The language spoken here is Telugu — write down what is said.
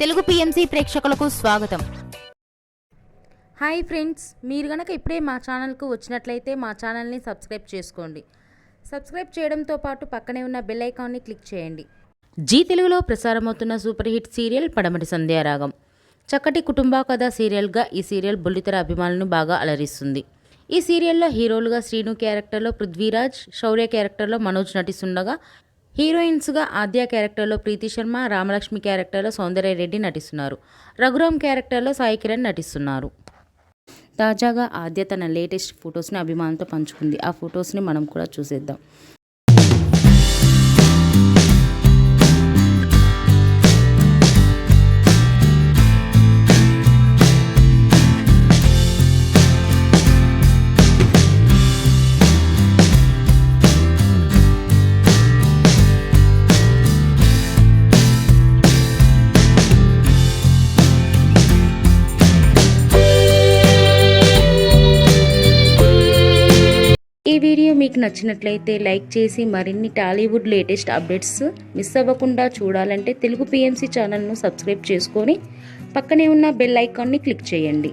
తెలుగు పిఎంసి ప్రేక్షకులకు స్వాగతం. హాయ్ ఫ్రెండ్స్, మీరు గనక ఇప్పుడే మా ఛానల్కు వచ్చినట్లయితే మా ఛానల్ని సబ్స్క్రైబ్ చేసుకోండి. సబ్స్క్రైబ్ చేయడంతో పాటు పక్కనే ఉన్న బెల్ ఐకాన్ని క్లిక్ చేయండి. జీ తెలుగులో ప్రసారమవుతున్న సూపర్ హిట్ సీరియల్ పడమటి సంధ్యారాగం. చక్కటి కుటుంబ కథ సీరియల్గా ఈ సీరియల్ బుల్లితెర అభిమానులను బాగా అలరిస్తుంది. ఈ సీరియల్లో హీరోలుగా శ్రీను క్యారెక్టర్లో పృథ్వీరాజ్, శౌర్య క్యారెక్టర్లో మనోజ్ నటిస్తుండగా హీరోయిన్స్గా ఆద్య క్యారెక్టర్లో ప్రీతి శర్మ, రామలక్ష్మి క్యారెక్టర్లో సౌందర్య రెడ్డి నటిస్తున్నారు. రఘురామ్ క్యారెక్టర్లో సాయి కిరణ్ నటిస్తున్నారు. తాజాగా ఆద్య తన లేటెస్ట్ ఫొటోస్ని అభిమానులతో పంచుకుంది. ఆ ఫొటోస్ని మనం కూడా చూసేద్దాం. ఈ వీడియో మీకు నచ్చినట్లయితే లైక్ చేసి మరిన్ని టాలీవుడ్ లేటెస్ట్ అప్డేట్స్ మిస్ అవ్వకుండా చూడాలంటే తెలుగు పిఎంసి ఛానల్ను సబ్స్క్రైబ్ చేసుకొని పక్కనే ఉన్న బెల్ ఐకాన్ని క్లిక్ చేయండి.